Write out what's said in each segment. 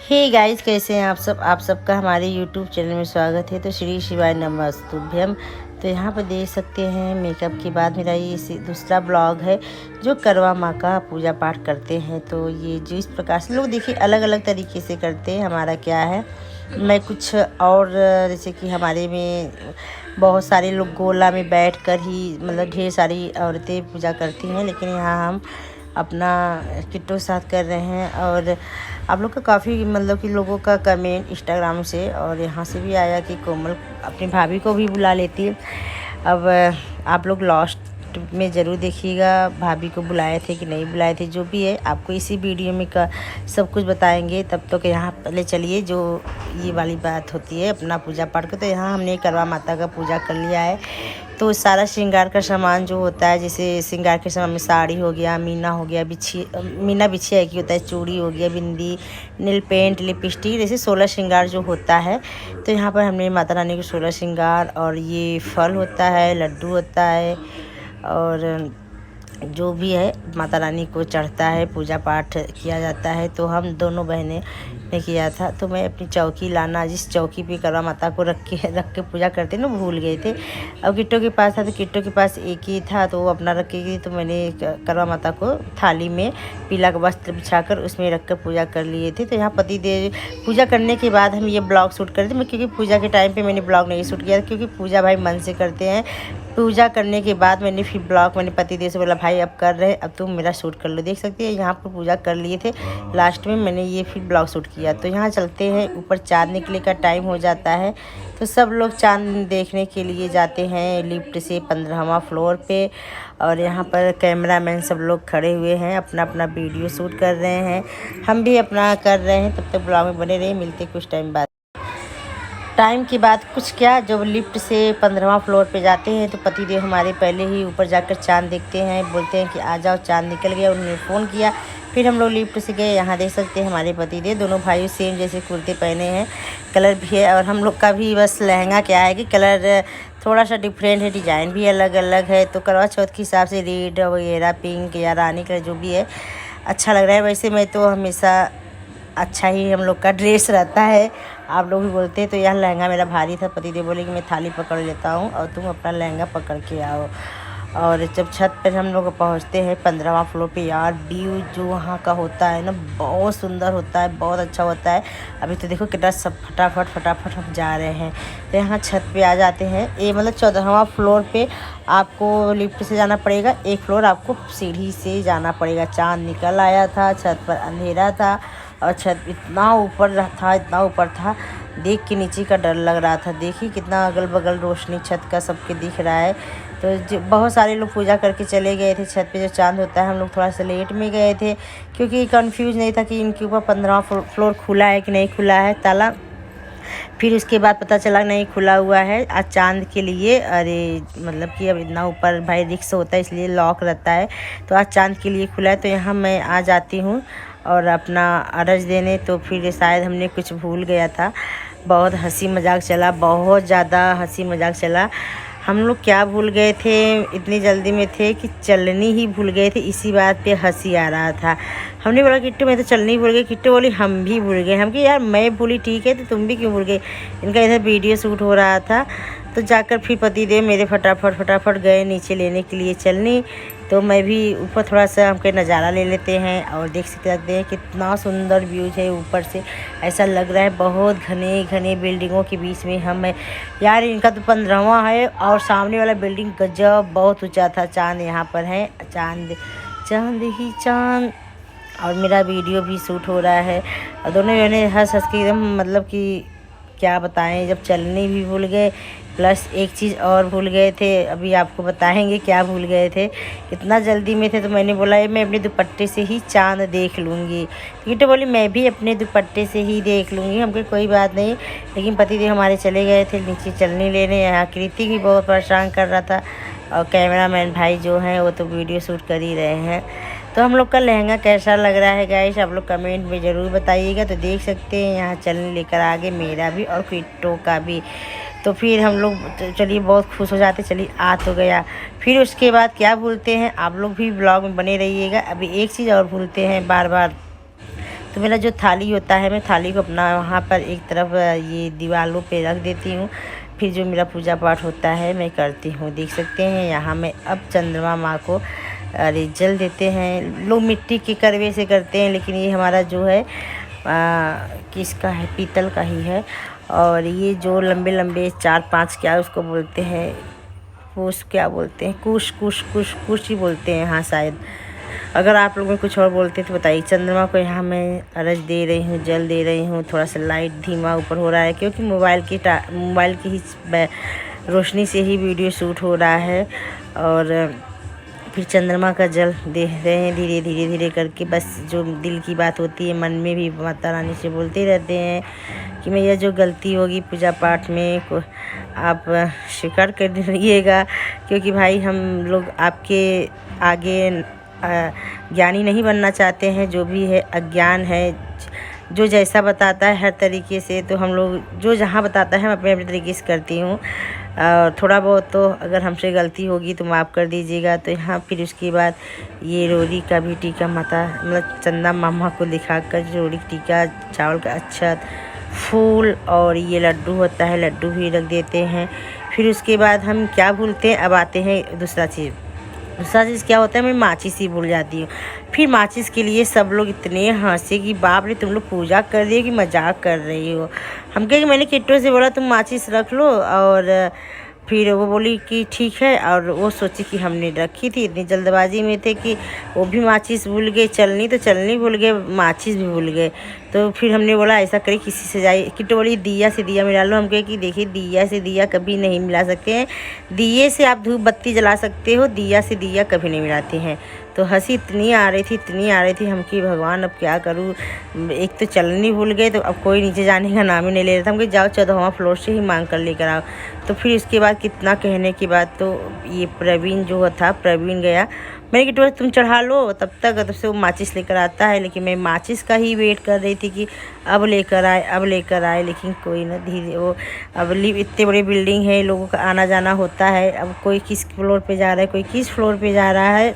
Hey guys, कैसे हैं आप सब। आप सबका हमारे यूट्यूब चैनल में स्वागत है। तो श्री शिवाय नमस्तुभ्यम। तो यहाँ पर देख सकते हैं मेकअप के बाद मेरा ये दूसरा ब्लॉग है जो करवा माँ का पूजा पाठ करते हैं। तो ये जो इस प्रकार से लोग देखिए अलग अलग तरीके से करते हैं। हमारा क्या है, मैं कुछ और जैसे कि हमारे में बहुत सारे लोग गोला में बैठ कर ही मतलब ढेर सारी औरतें पूजा करती हैं, लेकिन यहाँ हम अपना किट्टो के साथ कर रहे हैं। और आप लोग का काफ़ी मतलब कि लोगों का कमेंट इंस्टाग्राम से और यहाँ से भी आया कि कोमल अपनी भाभी को भी बुला लेती है। अब आप लोग लास्ट में ज़रूर देखिएगा भाभी को बुलाए थे कि नहीं बुलाए थे, जो भी है आपको इसी वीडियो में का सब कुछ बताएंगे। तब तो यहाँ पहले चलिए जो ये वाली बात होती है अपना पूजा पाठ को। तो यहाँ हमने करवा माता का पूजा कर लिया है। तो सारा श्रृंगार का सामान जो होता है, जैसे श्रृंगार के सामान में साड़ी हो गया, मीना हो गया, मीना बिछिया एक ही होता है, चूड़ी हो गया, बिंदी, नील पेंट, लिपस्टिक, जैसे 16 श्रृंगार जो होता है। तो यहाँ पर हमने माता रानी को 16 श्रृंगार और ये फल होता है, लड्डू होता है और जो भी है माता रानी को चढ़ता है, पूजा पाठ किया जाता है। तो हम दोनों बहनें ने किया था। तो मैं अपनी चौकी लाना, जिस चौकी पे करवा माता को रख के पूजा करते ना, भूल गए थे। अब किट्टो के पास था तो किट्टो के पास एक ही था तो वो अपना रखेगी। तो मैंने करवा माता को थाली में पीला का वस्त्र बिछाकर उसमें रख कर पूजा कर लिए थे। तो यहाँ पति देव पूजा करने के बाद हम ये ब्लॉग शूट करते थे। क्योंकि पूजा के टाइम पे मैंने ब्लॉग नहीं शूट किया था, क्योंकि पूजा भाई मन से करते हैं। पूजा करने के बाद मैंने फिर ब्लॉग मैंने पति देव से बोला भाई अब कर रहे, अब तुम मेरा शूट कर लो। देख सकते हैं यहाँ पर पूजा कर लिए थे, लास्ट में मैंने ये फिर ब्लॉग शूट किया। तो यहाँ चलते हैं ऊपर, चाँद निकले का टाइम हो जाता है। तो सब लोग चाँद देखने के लिए जाते हैं लिफ्ट से 15वां फ्लोर पे। और यहाँ पर कैमरामैन सब लोग खड़े हुए हैं, अपना अपना वीडियो शूट कर रहे हैं। हम भी अपना कर रहे हैं। तब तक ब्लॉग में बने रहे, मिलते कुछ टाइम बाद। टाइम की बात कुछ क्या, जब लिफ्ट से 15वां फ्लोर पे जाते हैं तो पतिदेव हमारे पहले ही ऊपर जाकर चाँद देखते हैं, बोलते हैं कि आ जाओ चाँद निकल गया। उन्होंने फ़ोन किया, फिर हम लोग लिफ्ट से गए। यहाँ देख सकते हैं हमारे पतिदेव, दोनों भाई सेम जैसे कुर्ते पहने हैं, कलर भी है। और हम लोग का भी बस लहंगा क्या है कि कलर थोड़ा सा डिफरेंट है, डिज़ाइन भी अलग अलग है। तो करवा चौथ के हिसाब से रेड वगैरह, पिंक या रानी कलर जो भी है अच्छा लग रहा है। वैसे मैं तो हमेशा अच्छा ही हम लोग का ड्रेस रहता है, आप लोग भी बोलते हैं। तो यह लहंगा मेरा भारी था, पतिदेव बोले कि मैं थाली पकड़ लेता हूँ और तुम अपना लहंगा पकड़ के आओ। और जब छत पर हम लोग पहुँचते हैं 15वां फ्लोर पे, यार व्यू जो वहाँ का होता है ना बहुत सुंदर होता है, बहुत अच्छा होता है। अभी तो देखो कितना सब फटाफट हम जा रहे हैं। तो यहाँ छत पे आ जाते हैं। ये मतलब 14वां फ्लोर पे आपको लिफ्ट से जाना पड़ेगा, एक फ्लोर आपको सीढ़ी से जाना पड़ेगा। चाँद निकल आया था, छत पर अंधेरा था और छत इतना ऊपर था, देख के नीचे का डर लग रहा था। देखिए कितना अगल बगल रोशनी छत का सबके दिख रहा है। तो बहुत सारे लोग पूजा करके चले गए थे छत पे जो चाँद होता है। हम लोग थोड़ा सा लेट में गए थे, क्योंकि कंफ्यूज नहीं था कि इनके ऊपर 15वां फ्लोर खुला है कि नहीं खुला है ताला। फिर उसके बाद पता चला नहीं खुला हुआ है आज चाँद के लिए। अरे मतलब कि अब इतना ऊपर भाई रिस्क होता है, इसलिए लॉक रहता है। तो आज चाँद के लिए खुला है। तो यहाँ मैं आ जाती हूँ और अपना अरज देने। तो फिर शायद हमने कुछ भूल गया था। बहुत हंसी मजाक चला, बहुत ज़्यादा हंसी मजाक चला। हम लोग क्या भूल गए थे, इतनी जल्दी में थे कि चलनी ही भूल गए थे। इसी बात पे हंसी आ रहा था। हमने बोला किट्टू मैं तो चलनी भूल गई, किट्टू बोली हम भी भूल गए। हम कि यार मैं भूली ठीक है, तो तुम भी क्यों भूल गए। इनका इधर वीडियो शूट हो रहा था। तो जाकर फिर पतिदेव मेरे फटाफट गए नीचे लेने के लिए चलनी। तो मैं भी ऊपर थोड़ा सा हमके नज़ारा ले लेते हैं और देख सकते हैं कितना सुंदर व्यू है ऊपर से। ऐसा लग रहा है बहुत घने घने बिल्डिंगों के बीच में हम है। यार इनका तो 15वां है और सामने वाला बिल्डिंग गजब बहुत ऊंचा था। चाँद यहाँ पर है, चाँद चाँद ही चाँद। और मेरा वीडियो भी शूट हो रहा है और दोनों जने हंस हंस के एकदम मतलब कि क्या बताएं, जब चलने भी भूल गए प्लस एक चीज़ और भूल गए थे। अभी आपको बताएंगे क्या भूल गए थे, इतना जल्दी में थे। तो मैंने बोला ये मैं अपने दुपट्टे से ही चाँद देख लूँगी। तो बोली मैं भी अपने दुपट्टे से ही देख लूँगी। हमको कोई बात नहीं। लेकिन पतिदेव हमारे चले गए थे नीचे चलनी लेने। यहाँ कृति भी बहुत परेशान कर रहा था और कैमरामैन भाई जो हैं वो तो वीडियो शूट कर ही रहे हैं। तो हम लोग का लहंगा कैसा लग रहा है गाइस, आप लोग कमेंट में ज़रूर बताइएगा। तो देख सकते हैं यहाँ चलने लेकर आगे मेरा भी और किट्टो का भी। तो फिर हम लोग चलिए बहुत खुश हो जाते, चलिए आ तो गया। फिर उसके बाद क्या भूलते हैं, आप लोग भी ब्लॉग में बने रहिएगा। अभी एक चीज़ और भूलते हैं बार बार, तो मेरा जो थाली होता है, मैं थाली को अपना वहाँ पर एक तरफ ये दीवारों पे रख देती हूँ। फिर जो मेरा पूजा पाठ होता है मैं करती हूँ। देख सकते हैं यहाँ मैं अब चंद्रमा माँ को जल देते हैं। लोग मिट्टी के करवे से करते हैं, लेकिन ये हमारा जो है किसका है, पीतल का ही है। और ये जो लंबे लंबे 4-5 क्या उसको बोलते हैं, कुश क्या बोलते हैं, कुश कुश कुश कुश ही बोलते हैं हाँ शायद। अगर आप लोग में कुछ और बोलते हैं तो बताइए। चंद्रमा को यहाँ मैं अरज दे रही हूँ, जल दे रही हूँ। थोड़ा सा लाइट धीमा ऊपर हो रहा है क्योंकि मोबाइल की ही रोशनी से ही वीडियो शूट हो रहा है। और फिर चंद्रमा का जल दे रहे हैं धीरे धीरे धीरे करके। बस जो दिल की बात होती है, मन में भी माता रानी से बोलते रहते हैं कि मैया जो गलती होगी पूजा पाठ में आप स्वीकार कर दीजिएगा, क्योंकि भाई हम लोग आपके आगे ज्ञानी नहीं बनना चाहते हैं। जो भी है अज्ञान है, जो जैसा बताता है हर तरीके से, तो हम लोग जो जहाँ बताता है मैं अपने अपने तरीके से करती हूँ। और थोड़ा बहुत तो अगर हमसे गलती होगी तो माफ़ कर दीजिएगा। तो यहाँ फिर उसके बाद ये रोड़ी का भी टीका माता मतलब चंदा मामा को दिखाकर रोड़ी टीका, चावल का अक्षत, फूल और ये लड्डू होता है, लड्डू भी रख देते हैं। फिर उसके बाद हम क्या भूलते हैं, अब आते हैं दूसरा चीज़ क्या होता है, मैं माचिस ही भूल जाती हूँ। फिर माचिस के लिए सब लोग इतने हंसे कि बाप रे तुम लोग पूजा कर रही हो कि मजाक कर रही हो। हम कहे कि मैंने किट्टू से बोला तुम माचिस रख लो, और फिर वो बोली कि ठीक है। और वो सोची कि हमने रखी थी, इतनी जल्दबाजी में थे कि वो भी माचिस भूल गए, चलनी भूल गए, माचिस भी भूल गए। तो फिर हमने बोला ऐसा करें किसी से जाए, किट्टू बोली दिया से दिया मिला लो। हम कहे कि देखिए दिया से दिया कभी नहीं मिला सकते हैं, दिए से आप धूप बत्ती जला सकते हो, दिया से दिया कभी नहीं मिलाते हैं। तो हंसी इतनी आ रही थी हम कि भगवान अब क्या करूँ। एक तो चलनी भूल गए, तो अब कोई नीचे जाने का नाम ही नहीं ले रहा था। हम कहे जाओ 14वां फ्लोर से ही मांग कर लेकर आओ। तो फिर इसके बाद कितना कहने के बाद तो ये प्रवीण जो था, प्रवीण गया। मैंने कि तुम चढ़ा लो तब से वो माचिस लेकर आता है। लेकिन मैं माचिस का ही वेट कर रही थी कि अब लेकर आए, लेकिन कोई ना, धीरे वो अब इतने बड़ी बिल्डिंग है, लोगों का आना जाना होता है। अब कोई किस फ्लोर पे जा रहा है, कोई किस फ्लोर पे जा रहा है,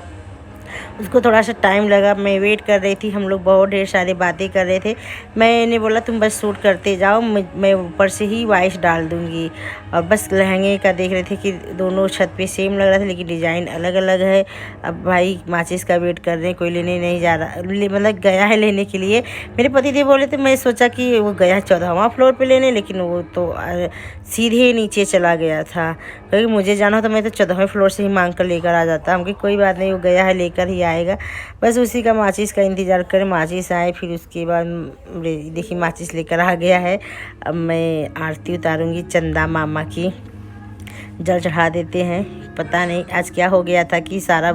उसको थोड़ा सा टाइम लगा। मैं वेट कर रही थी, हम लोग बहुत ढेर सारी बातें कर रहे थे। मैंने बोला तुम बस शूट करते जाओ, मैं ऊपर से ही वॉइस डाल दूँगी। और बस लहंगे का देख रहे थे कि दोनों छत पे सेम लग रहा था, लेकिन डिज़ाइन अलग अलग है। अब भाई माचिस का वेट कर रहे हैं, कोई लेने नहीं जा रहा, मतलब गया है लेने के लिए। मेरे पति देव बोले थे, मैं सोचा कि वो गया 14वां फ्लोर पे लेने, लेकिन वो तो सीधे नीचे चला गया था। क्योंकि मुझे जाना था, मैं तो 14वें फ्लोर से ही मांग कर लेकर आ जाता। हमको कोई बात नहीं, वो गया है लेकर ही आएगा, बस उसी का माचिस का इंतज़ार करें। माचिस आए, फिर उसके बाद देखिए माचिस लेकर आ गया है। अब मैं आरती उतारूंगी चंदा मामा की, जल चढ़ा देते हैं। पता नहीं आज क्या हो गया था कि सारा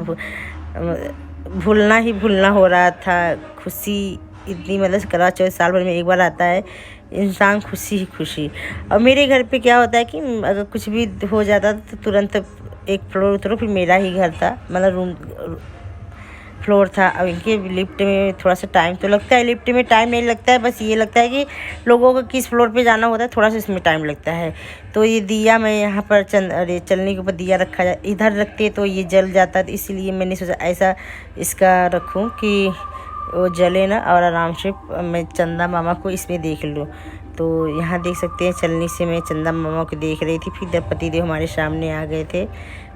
भूलना हो रहा था। खुशी इतनी, मतलब करवा चौथ साल भर में एक बार आता है, इंसान खुशी ही खुशी। और मेरे घर पे क्या होता है कि अगर कुछ भी हो जाता तो तुरंत एक फ्लोर उतरो, फिर मेरा ही घर था, मतलब रूम फ्लोर था। अब इनके लिफ्ट में थोड़ा सा टाइम तो लगता है, लिफ्ट में टाइम नहीं लगता है, बस ये लगता है कि लोगों को किस फ्लोर पे जाना होता है, थोड़ा सा इसमें टाइम लगता है। तो ये दिया मैं यहाँ पर चलने के ऊपर दिया रखा जाए, इधर रखते तो ये जल जाता है, तो इसीलिए मैंने सोचा ऐसा इसका रखूँ कि वो जले ना, और आराम से मैं चंदा मामा को इसमें देख लूँ। तो यहाँ देख सकते हैं चलनी से मैं चंदा मामा को देख रही थी। फिर पति देव हमारे सामने आ गए थे,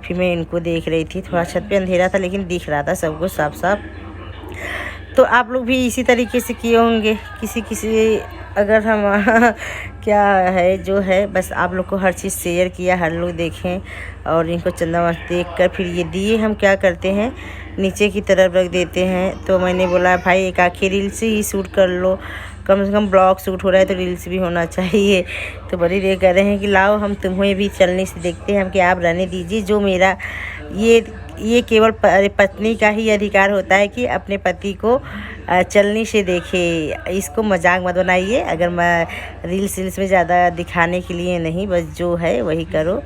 फिर मैं इनको देख रही थी। थोड़ा छत पे अंधेरा था, लेकिन दिख रहा था सबको साफ साफ। तो आप लोग भी इसी तरीके से किए होंगे, किसी अगर हम क्या है जो है, बस आप लोग को हर चीज़ शेयर किया, हर लोग देखें। और इनको चंदा देख कर फिर ये दिए हम क्या करते हैं, नीचे की तरफ रख देते हैं। तो मैंने बोला भाई एक आखिर रील्स ही शूट कर लो, कम से कम ब्लॉग शूट हो रहा है तो रील्स भी होना चाहिए। तो बड़ी देर कह रहे हैं कि लाओ हम तुम्हें भी चलने से देखते हैं, हम कि आप रहने दीजिए। जो मेरा ये केवल पत्नी का ही अधिकार होता है कि अपने पति को चलनी से देखे, इसको मजाक मत बनाइए। अगर मैं रील्स में ज़्यादा दिखाने के लिए नहीं, बस जो है वही करो।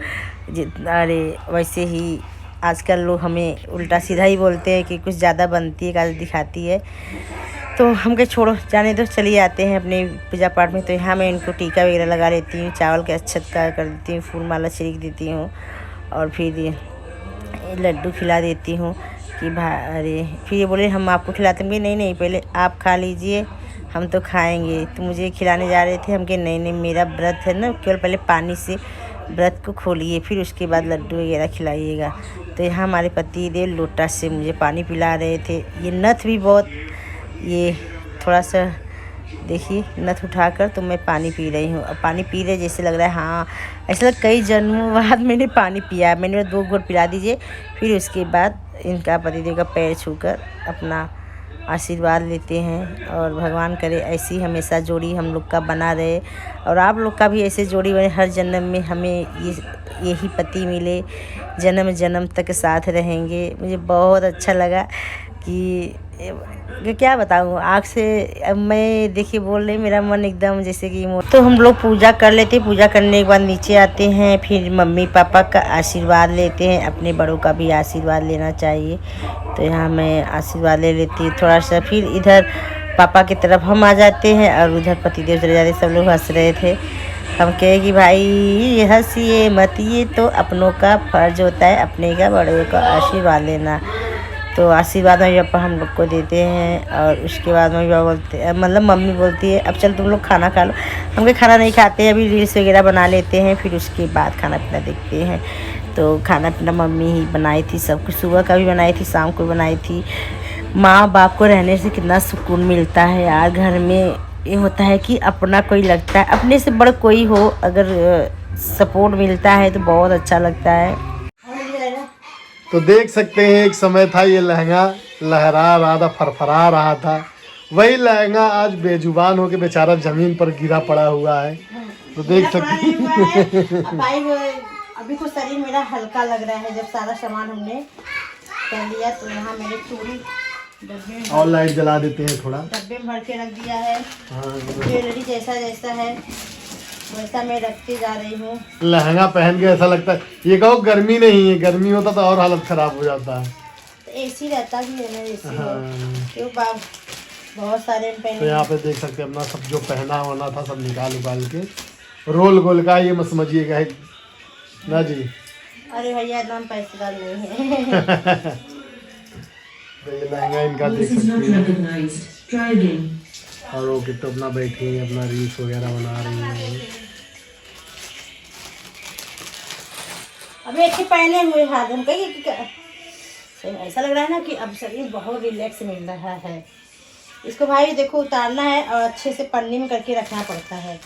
अरे वैसे ही आजकल लोग हमें उल्टा सीधा ही बोलते हैं कि कुछ ज़्यादा बनती है, काज दिखाती है। तो हम कहे छोड़ो जाने दो, चलिए आते हैं अपने पूजा पाठ में। तो यहाँ मैं इनको टीका वगैरह लगा लेती हूँ, चावल के अक्षत का कर देती हूँ, फूल माला छिड़क देती हूँ, और फिर लड्डू खिला देती हूँ कि अरे फिर ये बोले हम आपको खिलाते हैं। नहीं पहले आप खा लीजिए, हम तो खाएंगे। तो मुझे खिलाने जा रहे थे, हम कहे नहीं नहीं मेरा व्रत है ना, केवल पहले पानी से व्रत को खोलिए फिर उसके बाद लड्डू वगैरह खिलाइएगा। तो यहाँ हमारे पति देव लोटा से मुझे पानी पिला रहे थे। ये नथ भी बहुत, ये थोड़ा सा देखिए नथ उठाकर तो मैं पानी पी रही हूँ। अब पानी पी रहे जैसे लग रहा है, हाँ ऐसा लग कई जन्मों बाद मैंने पानी पिया। मैंने 2 घूंट पिला दीजिए, फिर उसके बाद इनका पतिदेव का पैर छूकर अपना आशीर्वाद लेते हैं। और भगवान करे ऐसी हमेशा जोड़ी हम लोग का बना रहे, और आप लोग का भी ऐसे जोड़ी बने, हर जन्म में हमें यही पति मिले, जन्म जन्म तक साथ रहेंगे। मुझे बहुत अच्छा लगा कि क्या बताऊँ, आँख से अब मैं देखिए बोल रही, मेरा मन एकदम जैसे कि तो हम लोग पूजा कर लेते हैं। पूजा करने के बाद नीचे आते हैं, फिर मम्मी पापा का आशीर्वाद लेते हैं। अपने बड़ों का भी आशीर्वाद लेना चाहिए, तो यहाँ मैं आशीर्वाद ले लेती हूँ थोड़ा सा। फिर इधर पापा की तरफ हम आ जाते हैं और उधर पतिदेव चले जाते। सब लोग हंस रहे थे। हम कहे कि भाई हंसिए मत, ये तो अपनों का फर्ज होता है अपने का बड़ों का आशीर्वाद लेना। तो आशीर्वाद मम्मी पापा हम लोग को देते हैं। और उसके बाद मम्मी पापा बोलते हैं, मतलब मम्मी बोलती है अब चल तुम लोग खाना खा लो। हम कहे खाना नहीं खाते हैं, अभी रील्स वगैरह बना लेते हैं, फिर उसके बाद खाना पीना देखते हैं। तो खाना पीना मम्मी ही बनाई थी, सब कुछ सुबह का भी बनाई थी, शाम को बनाई थी। माँ बाप को रहने से कितना सुकून मिलता है यार। घर में ये होता है कि अपना कोई लगता है, अपने से बड़ा कोई हो अगर सपोर्ट मिलता है तो बहुत अच्छा लगता है। तो देख सकते हैं एक समय था ये लहंगा लहरा रहा था, फरफरा रहा था। वही लहंगा आज बेजुबान होके बेचारा जमीन पर गिरा पड़ा हुआ है। तो देख सकते हैं अभी तो शरीर मेरा हल्का लग रहा है। जब सारा सामान हमने कर लिया तो यहाँ मेरे चूड़ी डब्बे और लाइट जला देते हैं, थोड़ा डब्बे में भर के रख दिया है। ज्वेलरी जैसा जैसा है वैसा मैं रखती जा रही हूँ। लहंगा पहन के ऐसा लगता है, ये कहो गर्मी नहीं है, गर्मी होता तो और हालत खराब हो जाता है। तो एसी रहता भी है ना, एसी हाँ। क्यों बहुत सारे पहने। तो यहाँ पे देख सकते हैं अपना सब जो पहना होना था सब निकाल उकाल के रोल गोल का, ये मत समझिएगा है ना जी। अरे भैया नाम पैसेदार नहीं है। तो ये लहंगा इनका देख सकते हैं। और वो कितना अपना बैठी है, अपना रील्स वगैरह बना रही है। अभी एक पहने हुए हाथ हम कहिए कि ऐसा लग रहा है ना कि अब शरीर बहुत रिलैक्स मिल रहा है। इसको भाई देखो उतारना है और अच्छे से पन्नी में करके रखना पड़ता है।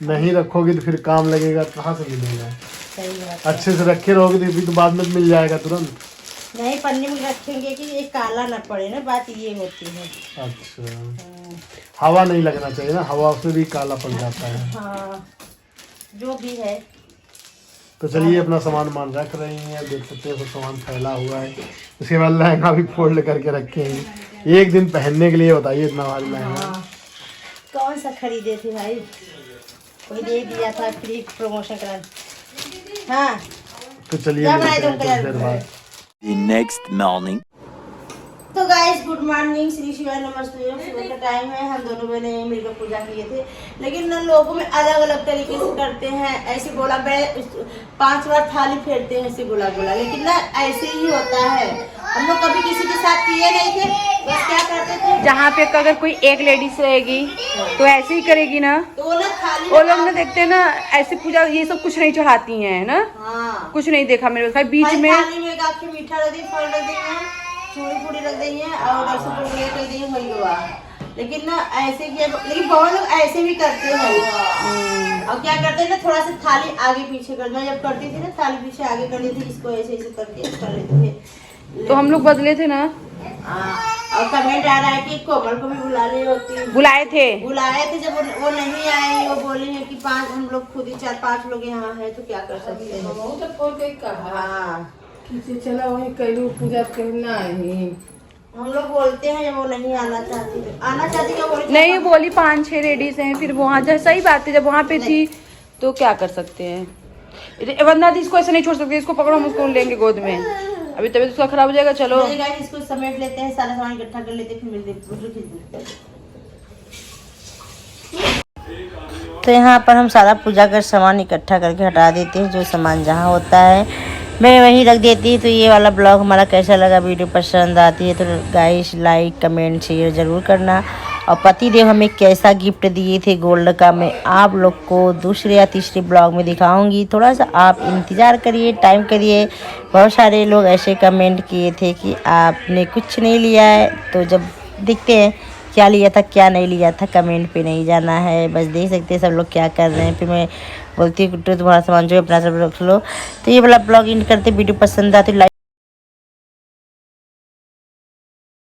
नहीं रखोगे तो फिर काम लगेगा, कहाँ से मिलेगा। सही बात। अच्छे से रखे रहोगे तो बाद में मिल जाएगा तुरंत। नहीं पन्नी में रखेंगे कि ये काला ना पड़े ना, बात ये होती है। अच्छा हवा नहीं लगना चाहिए ना, हवा से भी काला पड़ जाता है। हाँ जो भी है। तो चलिए अपना सामान मान रख रही हैं, देख सकते हैं सब सामान फैला हुआ है। उसके बाद लहंगा भी फोल्ड करके रखे हैं एक दिन पहनने के लिए। बताइए इतना भारी लहंगा। कौन सा खरीदे थे भाई, कोई दे दिया था फ्री प्रमोशन करा। हाँ तो चलिए नेक्स्ट मॉर्निंग। तो गाइस गुड मॉर्निंग, श्री शिवाय नमस्ते। सुबह का टाइम है, हम दोनों बहने मिलकर पूजा किए थे। लेकिन ना लोगों में अलग अलग तरीके से करते हैं। ऐसे गोला 5 बार थाली फेरते हैं ऐसे गोला गोला, लेकिन ना ऐसे ही होता है। हम लोग कभी किसी के साथ किए नहीं थे, बस क्या करते थे जहाँ पे अगर कोई एक लेडीज रहेगी तो ऐसे ही करेगी ना, तो वो लोग ना देखते हैं ना ऐसे पूजा ये सब कुछ नहीं चढ़ाती हैं ना। हाँ। कुछ नहीं देखा मेरे भाई बीच में थाली में मीठा रख दी, फल रख दी है, चूड़ी पूड़ी रख दी है और रसगुल्ले कर दी वही हुआ। लेकिन ना ऐसे किया, लेकिन बहुत लोग ऐसे भी करते हैं। और क्या करते हैं ना, थोड़ा सा थाली आगे पीछे कर, मैं जब करती थी ना थाली पीछे आगे कर लेती, इसको ऐसे ऐसे करके कर लेते थे। तो हम लोग बदले थे ना। और कमेंट आ रहा है कि कोमल को भी बुलाने होती, बुलाए थे जब वो नहीं आई, वो बोली है कि 5 हम लोग खुद ही 4-5 लोग यहाँ है तो क्या कर सकते हैं। हाँ चला वही कैलू पूजा करना है। हम लोग बोलते हैं जब वो नहीं आना चाहती, क्या बोली नहीं बोली 5-6 लेडीज हैं। फिर वहाँ सही बात है, जब वहाँ पे थी तो क्या कर सकते हैं। वरना इसको ऐसे नहीं छोड़ सकते, इसको पकड़ो हम उसको लेंगे गोद में, अभी तबीयत उसका खराब हो जाएगा। चलो इसको समेट लेते हैं, सारा सामान इकट्ठा कर लेते हैं, फिर मिलते। तो यहाँ पर हम सारा पूजा कर सामान इकट्ठा करके हटा देते हैं, जो सामान जहाँ होता है मैं वहीं रख देती हूँ। तो ये वाला ब्लॉग हमारा कैसा लगा, वीडियो पसंद आती है तो गाइस लाइक कमेंट शेयर ज़रूर करना। और पति देव हमें कैसा गिफ्ट दिए थे गोल्ड का मैं आप लोग को दूसरे या तीसरे ब्लॉग में दिखाऊंगी। थोड़ा सा आप इंतज़ार करिए, टाइम करिए। बहुत सारे लोग ऐसे कमेंट किए थे कि आपने कुछ नहीं लिया है, तो जब देखते हैं क्या लिया था क्या नहीं लिया था। कमेंट पे नहीं जाना है, बस देख सकते हैं सब लोग क्या कर रहे हैं। फिर मैं बोलती हूँ तुम्हारा सामान जो है अपना सब रख लो। तो ये वाला ब्लॉग इन करते, वीडियो पसंद आती लाइक